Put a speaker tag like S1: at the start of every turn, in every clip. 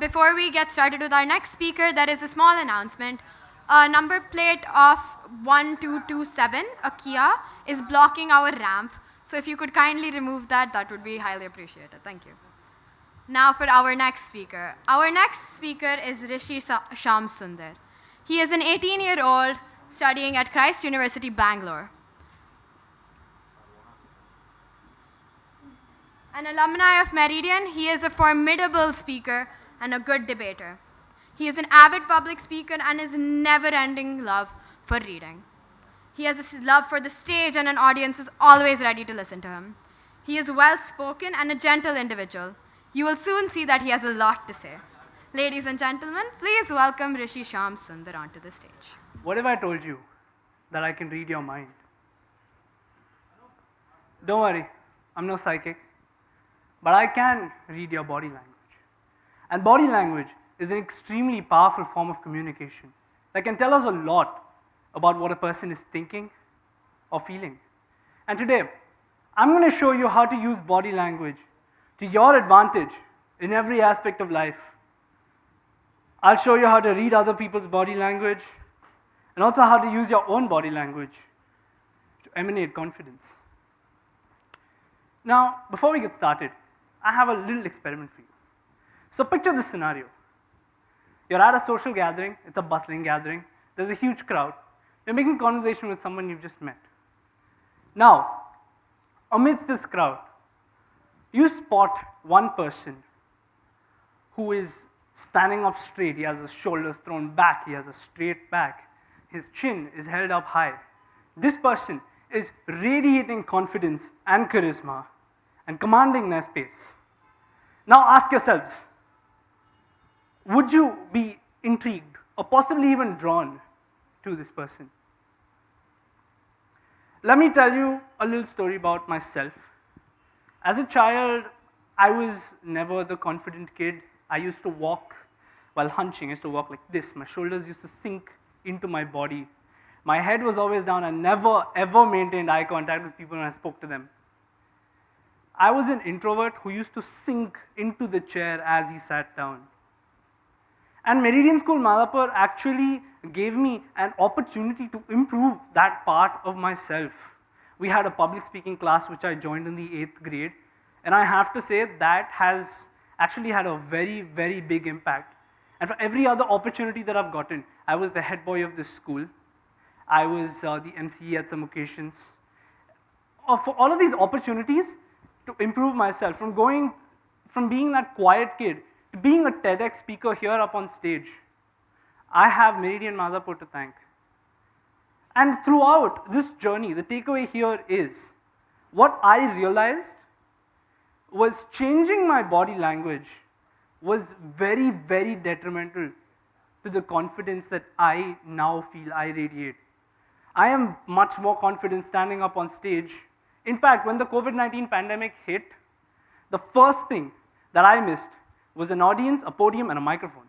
S1: Before we get started with our next speaker, there is a small announcement. A number plate of 1227, a Kia, is blocking our ramp. So if you could kindly remove that, that would be highly appreciated. Thank you. Now for our next speaker. Our next speaker is Rishi Shyam Sundar. He is an 18-year-old studying at Christ University, Bangalore. An alumni of Meridian, he is a formidable speaker and a good debater. He is an avid public speaker and his never-ending love for reading. He has a love for the stage and an audience is always ready to listen to him. He is well-spoken and a gentle individual. You will soon see that he has a lot to say. Ladies and gentlemen, please welcome Rishi Shyam Sundar onto the stage.
S2: What if I told you that I can read your mind? Don't worry, I'm no psychic, but I can read your body language. And body language is an extremely powerful form of communication that can tell us a lot about what a person is thinking or feeling. And today, I'm going to show you how to use body language to your advantage in every aspect of life. I'll show you how to read other people's body language and also how to use your own body language to emanate confidence. Now, before we get started, I have a little experiment for you. So picture this scenario. You're at a social gathering, it's a bustling gathering, there's a huge crowd. You're making conversation with someone you've just met. Now, amidst this crowd, you spot one person who is standing up straight. He has his shoulders thrown back, he has a straight back, his chin is held up high. This person is radiating confidence and charisma and commanding their space. Now ask yourselves, would you be intrigued or possibly even drawn to this person? Let me tell you a little story about myself. As a child, I was never the confident kid. I used to walk while hunching. I used to walk like this. My shoulders used to sink into my body. My head was always down. I never, ever maintained eye contact with people when I spoke to them. I was an introvert who used to sink into the chair as he sat down. And Meridian School Madhapur actually gave me an opportunity to improve that part of myself. We had a public speaking class which I joined in the 8th grade, and I have to say that has actually had a very, very big impact. And for every other opportunity that I've gotten, I was the head boy of this school. I was the MC at some occasions. For all of these opportunities to improve myself, from being that quiet kid to being a TEDx speaker here up on stage, I have Meridian Madhapur to thank. And throughout this journey, the takeaway here is, what I realized was changing my body language was very, very detrimental to the confidence that I now feel I radiate. I am much more confident standing up on stage. In fact, when the COVID-19 pandemic hit, the first thing that I missed was an audience, a podium, and a microphone.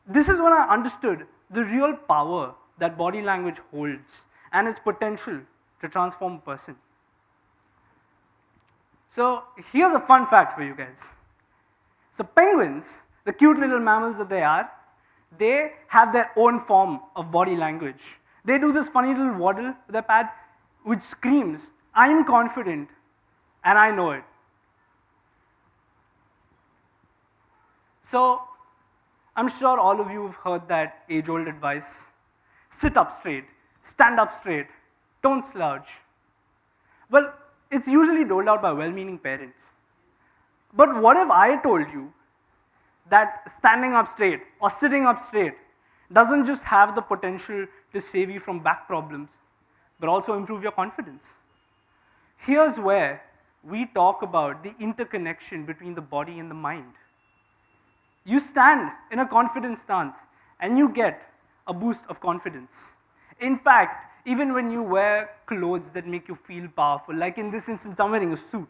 S2: This is when I understood the real power that body language holds and its potential to transform a person. So here's a fun fact for you guys. So penguins, the cute little mammals that they are, they have their own form of body language. They do this funny little waddle with their pads which screams, I'm confident and I know it. So I'm sure all of you have heard that age-old advice. Sit up straight, stand up straight, don't slouch. Well, it's usually doled out by well-meaning parents. But what if I told you that standing up straight or sitting up straight doesn't just have the potential to save you from back problems, but also improve your confidence? Here's where we talk about the interconnection between the body and the mind. You stand in a confident stance and you get a boost of confidence. In fact, even when you wear clothes that make you feel powerful, like in this instance, I'm wearing a suit.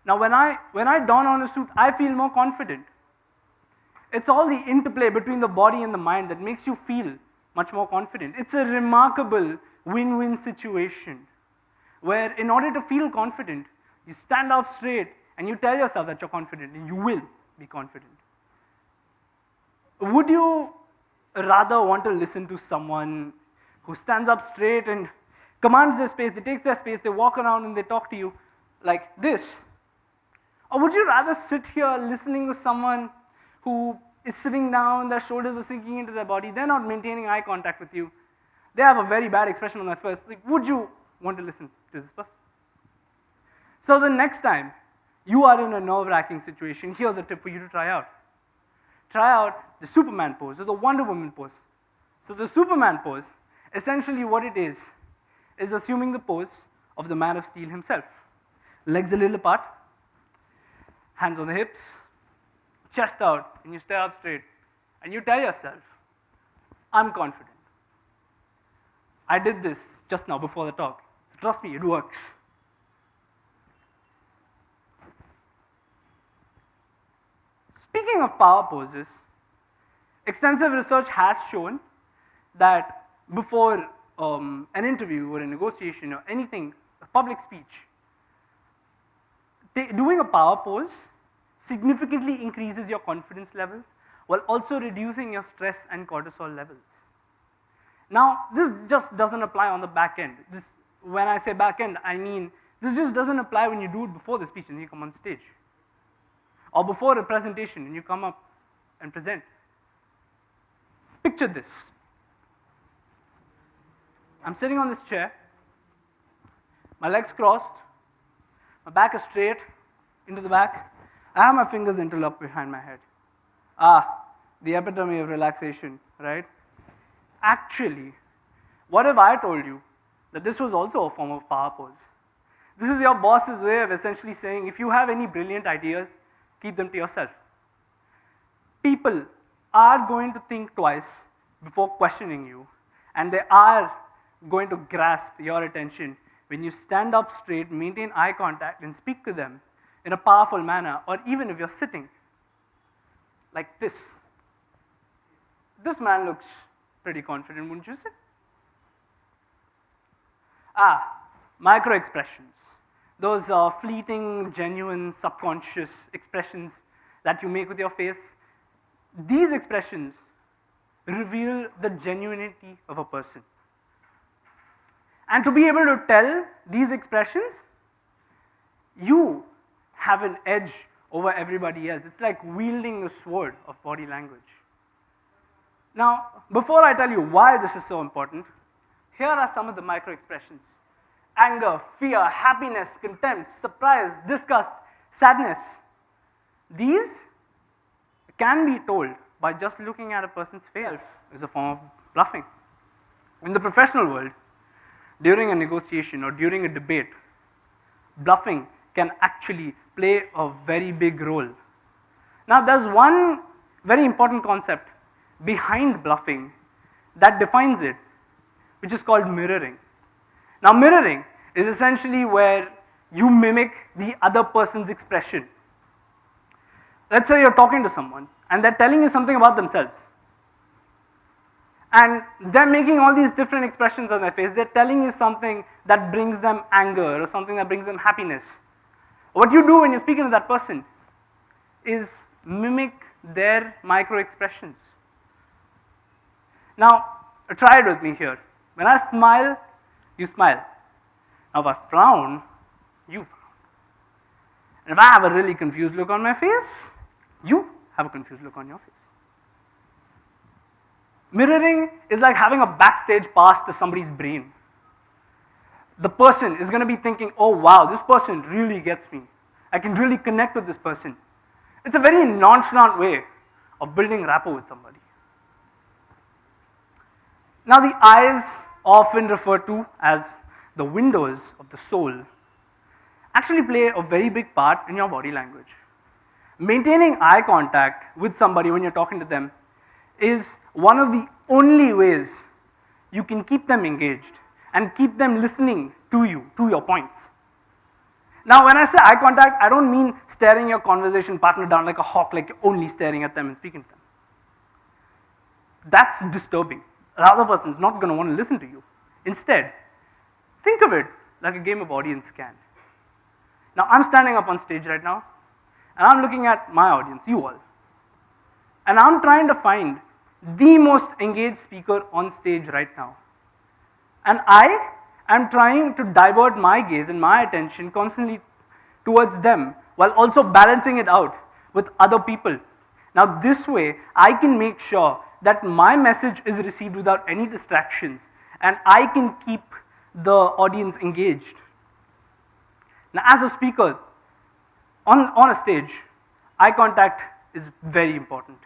S2: Now, when I don on a suit, I feel more confident. It's all the interplay between the body and the mind that makes you feel much more confident. It's a remarkable win-win situation where in order to feel confident, you stand up straight and you tell yourself that you're confident, and you will be confident, would you rather want to listen to someone who stands up straight and commands their space, they take their space, they walk around and they talk to you like this? Or would you rather sit here listening to someone who is sitting down, their shoulders are sinking into their body, they're not maintaining eye contact with you, they have a very bad expression on their face. Like, would you want to listen to this person? So the next time you are in a nerve-wracking situation, here's a tip for you to try out. Try out the Superman pose or the Wonder Woman pose. So the Superman pose, essentially what it is assuming the pose of the Man of Steel himself. Legs a little apart, hands on the hips, chest out, and you stare up straight. And you tell yourself, I'm confident. I did this just now before the talk. So trust me, it works. Speaking of power poses, extensive research has shown that before an interview or a negotiation or anything, a public speech, doing a power pose significantly increases your confidence levels while also reducing your stress and cortisol levels. Now, this just doesn't apply on the back end. When I say back end, I mean this just doesn't apply when you do it before the speech and you come on stage, or before a presentation and you come up and present. Picture this. I'm sitting on this chair, my legs crossed, my back is straight into the back, I have my fingers interlocked behind my head. The epitome of relaxation, right? Actually, what if I told you that this was also a form of power pose? This is your boss's way of essentially saying, if you have any brilliant ideas, keep them to yourself. People are going to think twice before questioning you, and they are going to grasp your attention when you stand up straight, maintain eye contact, and speak to them in a powerful manner, or even if you're sitting like this. This man looks pretty confident, wouldn't you say? Micro expressions. Those fleeting, genuine, subconscious expressions that you make with your face. These expressions reveal the genuinity of a person. And to be able to tell these expressions, you have an edge over everybody else. It's like wielding the sword of body language. Now, before I tell you why this is so important, here are some of the micro expressions. Anger, fear, happiness, contempt, surprise, disgust, sadness. These can be told by just looking at a person's face as a form of bluffing. In the professional world, during a negotiation or during a debate, bluffing can actually play a very big role. Now, there's one very important concept behind bluffing that defines it, which is called mirroring. Now, mirroring is essentially where you mimic the other person's expression. Let's say you're talking to someone and they're telling you something about themselves. And they're making all these different expressions on their face. They're telling you something that brings them anger or something that brings them happiness. What you do when you're speaking to that person is mimic their micro expressions. Now, try it with me here. When I smile, you smile. Now, if I frown, you frown. And if I have a really confused look on my face, you have a confused look on your face. Mirroring is like having a backstage pass to somebody's brain. The person is going to be thinking, oh wow, this person really gets me. I can really connect with this person. It's a very nonchalant way of building rapport with somebody. Now, the eyes, often referred to as the windows of the soul, actually play a very big part in your body language. Maintaining eye contact with somebody when you're talking to them is one of the only ways you can keep them engaged and keep them listening to you, to your points. Now, when I say eye contact, I don't mean staring your conversation partner down like a hawk, like you're only staring at them and speaking to them. That's disturbing. The other person's not going to want to listen to you. Instead, think of it like a game of audience scan. Now, I'm standing up on stage right now. And I'm looking at my audience, you all. And I'm trying to find the most engaged speaker on stage right now. And I am trying to divert my gaze and my attention constantly towards them while also balancing it out with other people. Now, this way, I can make sure that my message is received without any distractions and I can keep the audience engaged. Now, as a speaker, on a stage, eye contact is very important.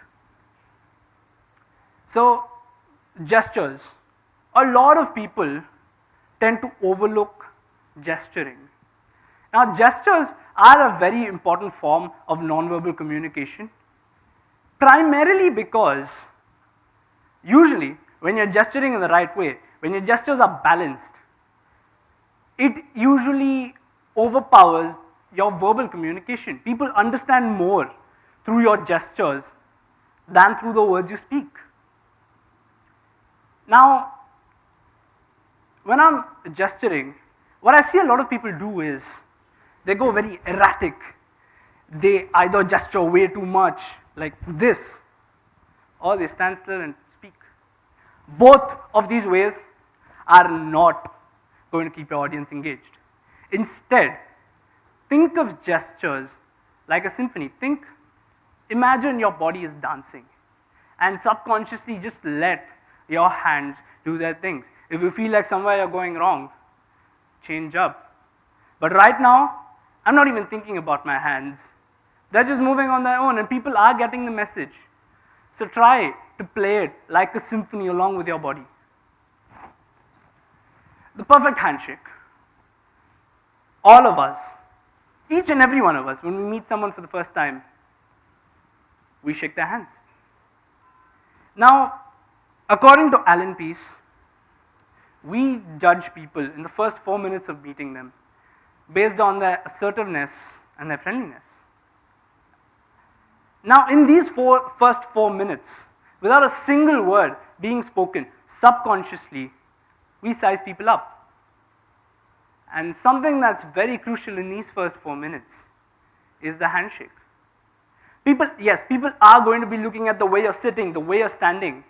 S2: So, gestures. A lot of people tend to overlook gesturing. Now, gestures are a very important form of nonverbal communication, primarily because usually when you're gesturing in the right way, when your gestures are balanced, it usually overpowers your verbal communication. People understand more through your gestures than through the words you speak. Now, when I'm gesturing, what I see a lot of people do is they go very erratic. They either gesture way too much, like this, or they stand still and speak. Both of these ways are not going to keep your audience engaged. Instead, think of gestures like a symphony. Imagine your body is dancing, and subconsciously just let your hands do their things. If you feel like somewhere you're going wrong, change up. But right now, I'm not even thinking about my hands. They're just moving on their own, and people are getting the message. So try to play it like a symphony along with your body. The perfect handshake. All of us, each and every one of us, when we meet someone for the first time, we shake their hands. Now, according to Allen Pease, we judge people in the first 4 minutes of meeting them based on their assertiveness and their friendliness. Now, in these first 4 minutes, without a single word being spoken, subconsciously, we size people up. And something that's very crucial in these first 4 minutes is the handshake. People are going to be looking at the way you're sitting, the way you're standing,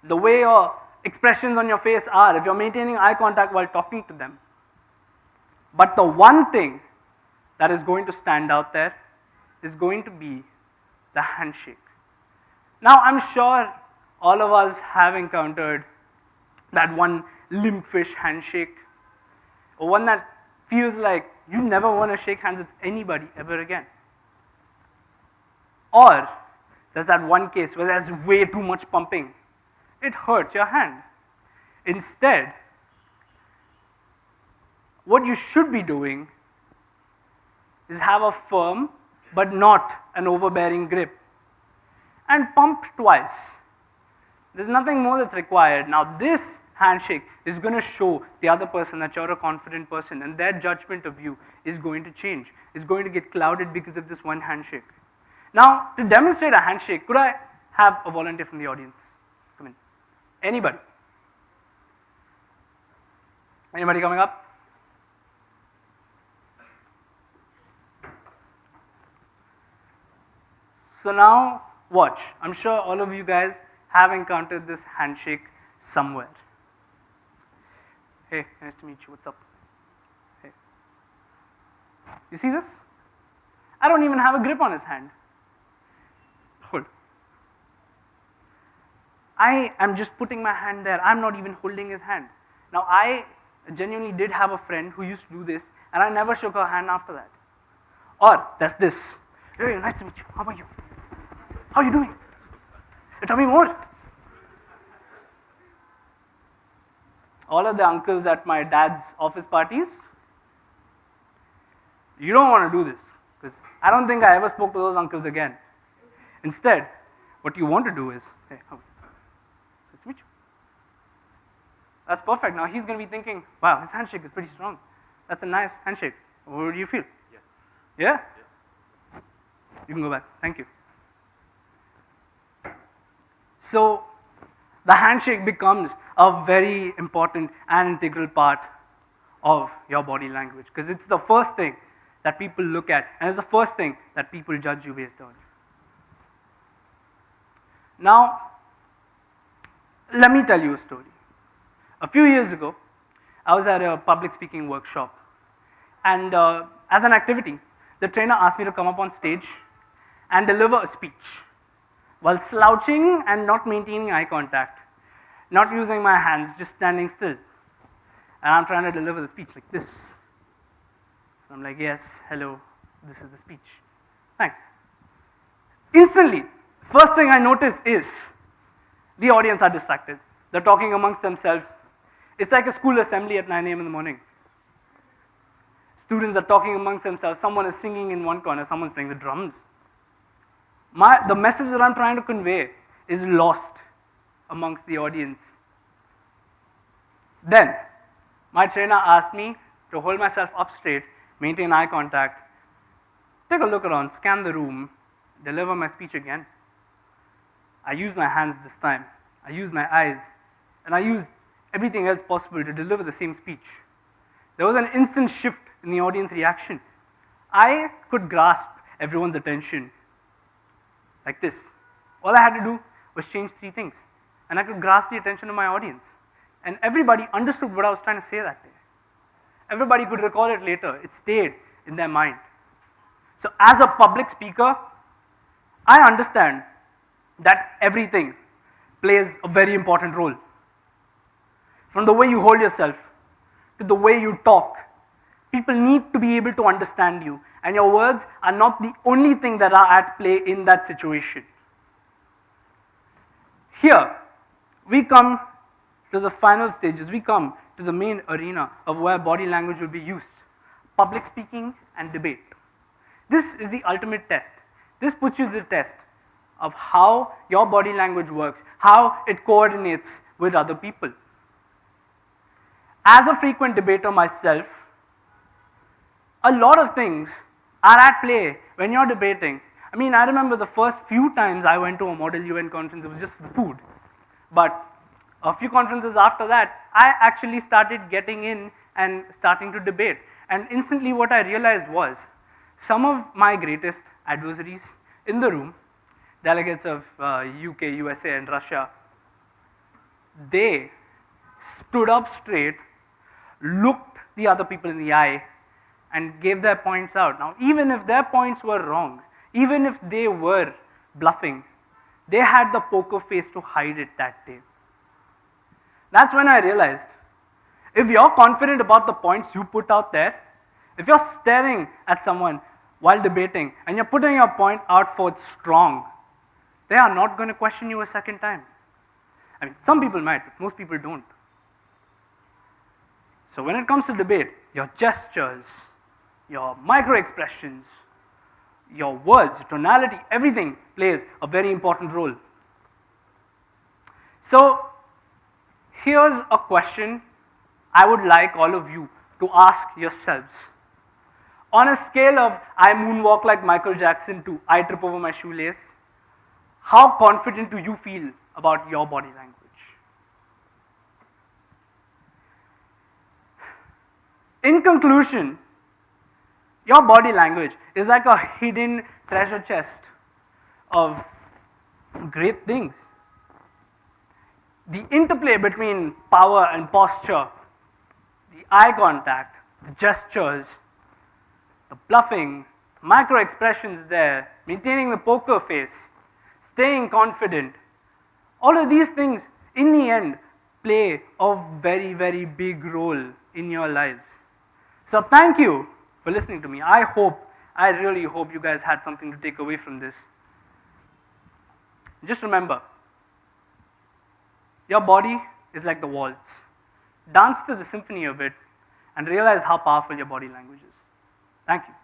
S2: the way your expressions on your face are, if you're maintaining eye contact while talking to them. But the one thing that is going to stand out there is going to be the handshake. Now, I'm sure all of us have encountered that one limp fish handshake, or one that feels like you never want to shake hands with anybody ever again. Or there's that one case where there's way too much pumping. It hurts your hand. Instead, what you should be doing is have a firm but not an overbearing grip, and pump twice. There's nothing more that's required. Now, this handshake is going to show the other person that you're a confident person, and their judgment of you is going to change. It's going to get clouded because of this one handshake. Now, to demonstrate a handshake, could I have a volunteer from the audience? Come in. Anybody? Anybody coming up? So now, watch. I'm sure all of you guys have encountered this handshake somewhere. Hey, nice to meet you. What's up? Hey. You see this? I don't even have a grip on his hand. Hold. I am just putting my hand there. I'm not even holding his hand. Now, I genuinely did have a friend who used to do this, and I never shook her hand after that. Or, there's this. Hey, nice to meet you. How are you? How are you doing? Tell me more. All of the uncles at my dad's office parties, you don't want to do this, because I don't think I ever spoke to those uncles again. Instead, what you want to do is, hey, how are you? Nice to meet you. That's perfect. Now he's going to be thinking, wow, his handshake is pretty strong. That's a nice handshake. What do you feel?
S3: Yeah.
S2: Yeah?
S3: Yeah.
S2: You can go back. Thank you. So, the handshake becomes a very important and integral part of your body language, because it's the first thing that people look at, and it's the first thing that people judge you based on. Now, let me tell you a story. A few years ago, I was at a public speaking workshop, and as an activity, the trainer asked me to come up on stage and deliver a speech while slouching and not maintaining eye contact, not using my hands, just standing still. And I'm trying to deliver the speech like this. So I'm like, yes, hello, this is the speech. Thanks. Instantly, first thing I notice is the audience are distracted. They're talking amongst themselves. It's like a school assembly at 9 a.m. in the morning. Students are talking amongst themselves. Someone is singing in one corner, someone's playing the drums. The message that I'm trying to convey is lost amongst the audience. Then, my trainer asked me to hold myself up straight, maintain eye contact, take a look around, scan the room, deliver my speech again. I used my hands this time. I used my eyes. And I used everything else possible to deliver the same speech. There was an instant shift in the audience reaction. I could grasp everyone's attention like this. All I had to do was change 3 things, and I could grasp the attention of my audience. And everybody understood what I was trying to say that day. Everybody could recall it later. It stayed in their mind. So as a public speaker, I understand that everything plays a very important role. From the way you hold yourself to the way you talk, people need to be able to understand you, and your words are not the only thing that are at play in that situation. Here, we come to the final stages. We come to the main arena of where body language will be used: public speaking and debate. This is the ultimate test. This puts you to the test of how your body language works, how it coordinates with other people. As a frequent debater myself, a lot of things are at play when you're debating. I mean, I remember the first few times I went to a Model UN conference, it was just for the food. But a few conferences after that, I actually started getting in and starting to debate. And instantly what I realized was, some of my greatest adversaries in the room, delegates of UK, USA, and Russia, they stood up straight, looked the other people in the eye, and gave their points out. Now, even if their points were wrong, even if they were bluffing, they had the poker face to hide it that day. That's when I realized, if you're confident about the points you put out there, if you're staring at someone while debating and you're putting your point out forth strong, they are not going to question you a second time. I mean, some people might, but most people don't. So when it comes to debate, your gestures, your micro expressions, your words, tonality, everything plays a very important role. So here's a question I would like all of you to ask yourselves. On a scale of I moonwalk like Michael Jackson to I trip over my shoelace, how confident do you feel about your body language? In conclusion, your body language is like a hidden treasure chest of great things. The interplay between power and posture, the eye contact, the gestures, the bluffing, micro expressions there, maintaining the poker face, staying confident, all of these things in the end play a very, very big role in your lives. So thank you for listening to me. I really hope you guys had something to take away from this. Just remember, your body is like the waltz. Dance to the symphony of it and realize how powerful your body language is. Thank you.